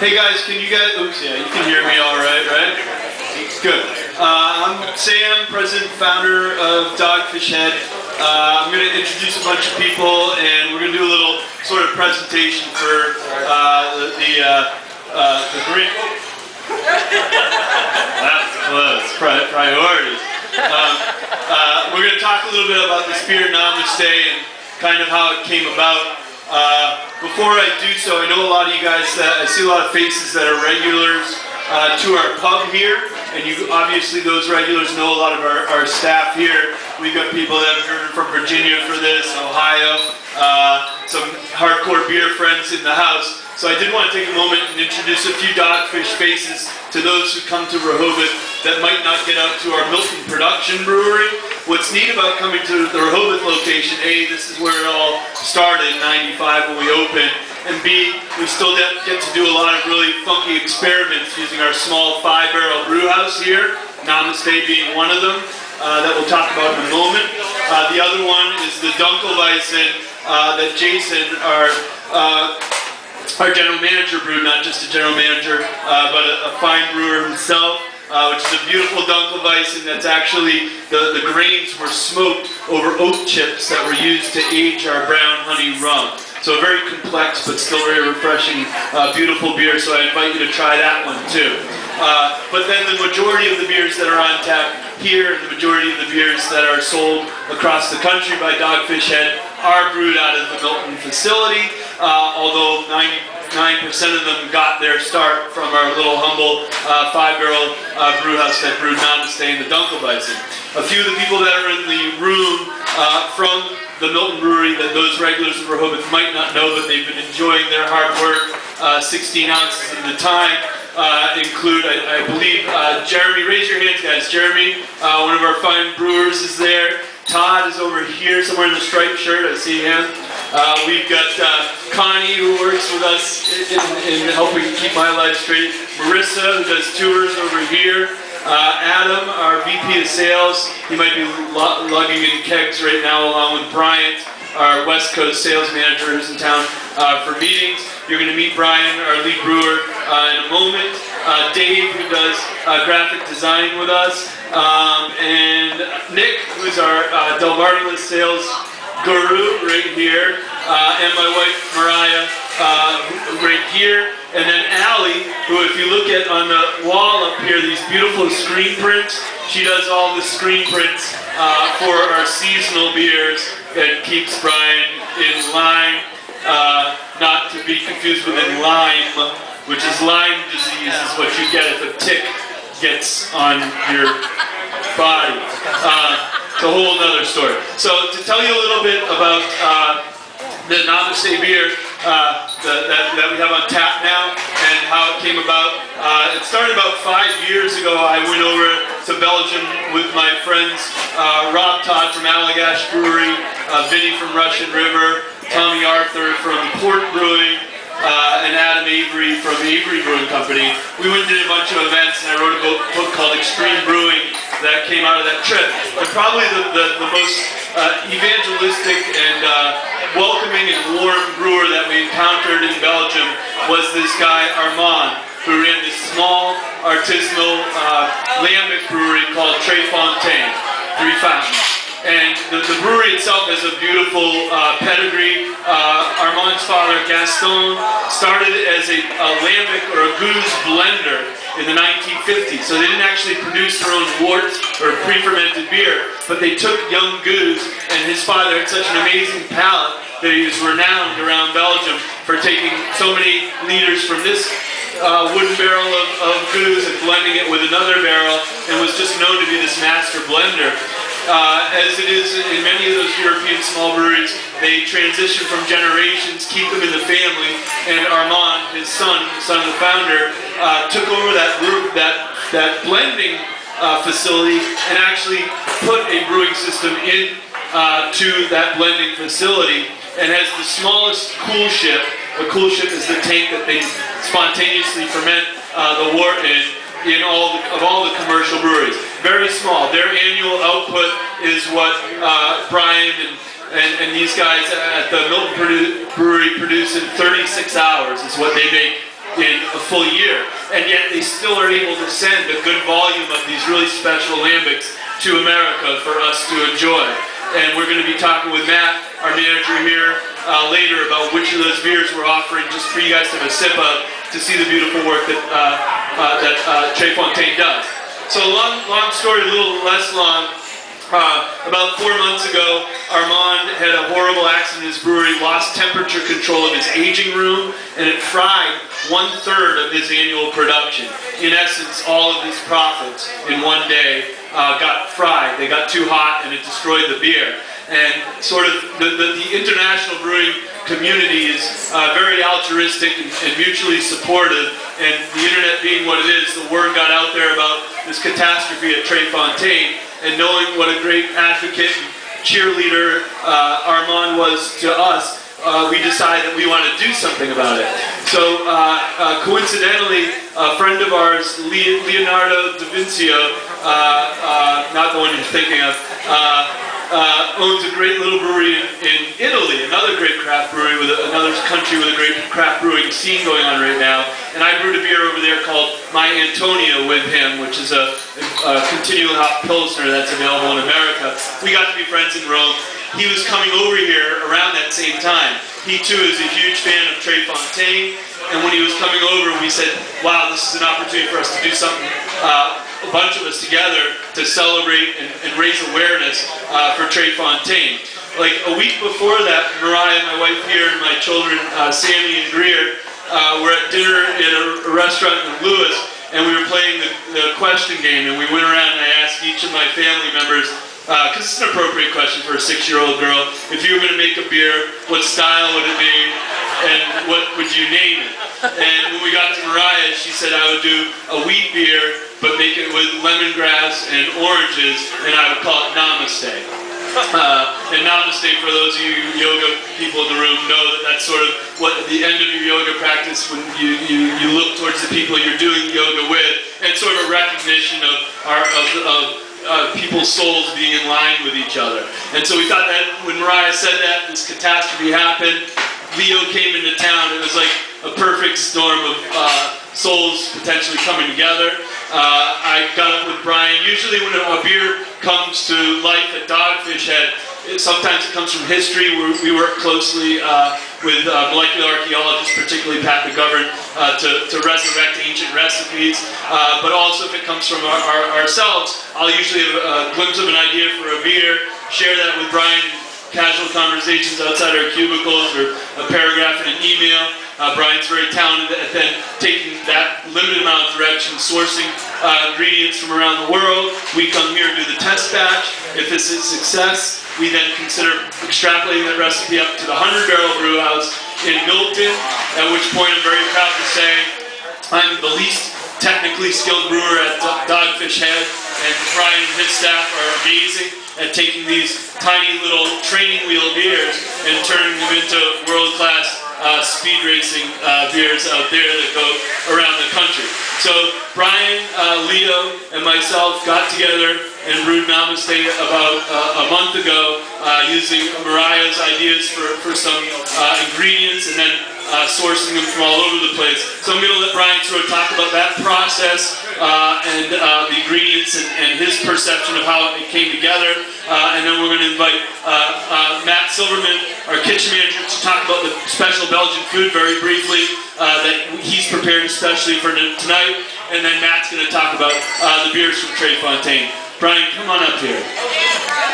Hey guys, can you guys, oops, yeah, you can hear me all right, right? Good. I'm Sam, president and founder of Dogfish Head. I'm going to introduce a bunch of people, and we're going to do a little sort of presentation for the great... That's close. Priorities. We're going to talk a little bit about this beer, Namaste, and kind of how it came about. Before I do so, I know a lot of you guys, I see a lot of faces that are regulars to our pub here, and you obviously those regulars know a lot of our staff here. We've got people that have driven from Virginia for this, Ohio, some hardcore beer friends in the house. So I did want to take a moment and introduce a few Dogfish faces to those who come to Rehoboth that might not get out to our Milton production brewery. What's neat about coming to the Rehoboth location, A, this is where it all started in '95 when we opened, and B, we still get to do a lot of really funky experiments using our small 5-barrel brew house here, Namaste being one of them, that we'll talk about in a moment. The other one is the Dunkelweizen that Jason, our general manager brewed, not just a general manager, but a fine brewer himself. Which is a beautiful Dunkelweizen that's actually, the grains were smoked over oak chips that were used to age our brown honey rum. So a very complex but still very refreshing, beautiful beer, so I invite you to try that one too. But then the majority of the beers that are on tap here, and the majority of the beers that are sold across the country by Dogfish Head are brewed out of the Milton facility, although 99% of them got their start from our little humble 5-barrel brew house that brewed Namaste and the Dunkelweizen. A few of the people that are in the room from the Milton Brewery that those regulars of Rehoboth might not know, but they've been enjoying their hard work, 16 ounces at a time, include, I believe, Jeremy. Raise your hands, guys. Jeremy, one of our fine brewers, is there. Todd is over here, somewhere in the striped shirt. I see him. We've got Connie, who works with us in helping keep my life straight. Marissa, who does tours over here. Adam, our VP of sales. He might be lugging in kegs right now, along with Bryant, our West Coast sales manager, who's in town for meetings. You're going to meet Brian, our lead brewer, in a moment. Dave, who does graphic design with us. And Nick, who's our Delaware sales guru right here, and my wife Mariah right here, and then Allie, who, if you look at on the wall up here, these beautiful screen prints, she does all the screen prints for our seasonal beers and keeps Brian in line, not to be confused with in Lyme, which is Lyme disease, is what you get if a tick gets on your body. It's a whole other story. So to tell you a little bit about the Namaste beer that we have on tap now and how it came about. It started about 5 years ago. I went over to Belgium with my friends Rob Todd from Allagash Brewery, Vinny from Russian River, Tommy Arthur from Port Brewing, and Adam Avery from Avery Brewing Company. We went and did a bunch of events, and I wrote a book called Extreme Brewing that came out of that trip. And probably the most evangelistic and welcoming and warm brewer that we encountered in Belgium was this guy Armand, who ran this small artisanal lambic brewery called Tres Fontaines, 3 Fountains. And the brewery itself has a beautiful pedigree. Armand's father, Gaston, started as a lambic or a goose blender in the 1950s. So they didn't actually produce their own wort or pre-fermented beer, but they took young goose, and his father had such an amazing palate that he was renowned around Belgium for taking so many liters from this wooden barrel of goose and blending it with another barrel, and was just known to be this master blender. As it is in many of those European small breweries, they transition from generations, keep them in the family, and Armand, his son, the son of the founder, took over that blending facility and actually put a brewing system in to that blending facility, and has the smallest cool ship. A cool ship is the tank that they spontaneously ferment the wort in all the commercial breweries. Very small. Their annual output is what Brian and these guys at the Milton Brewery produce in 36 hours is what they make in a full year. And yet they still are able to send a good volume of these really special lambics to America for us to enjoy. And we're going to be talking with Matt, our manager here, later about which of those beers we're offering just for you guys to have a sip of to see the beautiful work that Tre Fontaine does. So long story, a little less long. About 4 months ago, Armand had a horrible accident in his brewery, lost temperature control of his aging room, and it fried 1/3 of his annual production. In essence, all of his profits in one day got fried. They got too hot and it destroyed the beer. And sort of the international brewing community is very altruistic and mutually supportive, and the internet being what it is, the word got out there about this catastrophe at Tre Fontaine, and knowing what a great advocate and cheerleader Armand was to us, we decided that we want to do something about it. So coincidentally, a friend of ours, Leonardo da Vinci, not the one you're thinking of, owns a great little brewery in Italy, another great craft brewery with another country with a great craft brewing scene going on right now. And I brewed a beer over there called My Antonio with him, which is a continual hop pilsner that's available in America. We got to be friends in Rome. He was coming over here around that same time. He too is a huge fan of Tre Fontaine, and when he was coming over, we said, wow, this is an opportunity for us to do something, a bunch of us together, to celebrate and raise awareness for Tre Fontaine. Like a week before that, Mariah, my wife here, and my children, Sammy and Greer, were at dinner at a restaurant in Lewis, and we were playing the question game, and we went around and I asked each of my family members, because it's an appropriate question for a 6-year-old girl, if you were going to make a beer, what style would it be, and what would you name it? And when we got to Mariah, she said I would do a wheat beer, but make it with lemongrass and oranges, and I would call it Namaste. And Namaste, for those of you yoga people in the room, know that that's sort of what at the end of your yoga practice, when you look towards the people you're doing yoga with, and sort of a recognition of people's souls being in line with each other. And so we thought that when Mariah said that, this catastrophe happened, Leo came into town. It was like a perfect storm of souls potentially coming together. I got up with Brian. Usually when a beer comes to life at Dogfish Head, sometimes it comes from history. We work closely with molecular archaeologists, particularly Pat McGovern, to resurrect ancient recipes. But also if it comes from ourselves, I'll usually have a glimpse of an idea for a beer, share that with Brian, casual conversations outside our cubicles, or a paragraph in an email. Brian's very talented at then taking that limited amount of direction, sourcing ingredients from around the world. We come here and do the test batch. If this is success, we then consider extrapolating that recipe up to the 100-barrel brew house in Milton, at which point I'm very proud to say I'm the least technically skilled brewer at Dogfish Head, and Brian and his staff are amazing at taking these tiny little training wheel beers and turning them into world-class speed racing beers out there that go around the country. So Brian, Leo, and myself got together and brewed Namaste about a month ago using Mariah's ideas for some ingredients, and then sourcing them from all over the place. So I'm going to let Brian sort of talk about that process and the ingredients and his perception of how it came together. And then we're going to invite Matt Silverman, our kitchen manager, to talk about the special Belgian food very briefly that he's prepared especially for tonight. And then Matt's going to talk about the beers from Tre Fontaine. Brian, come on up here.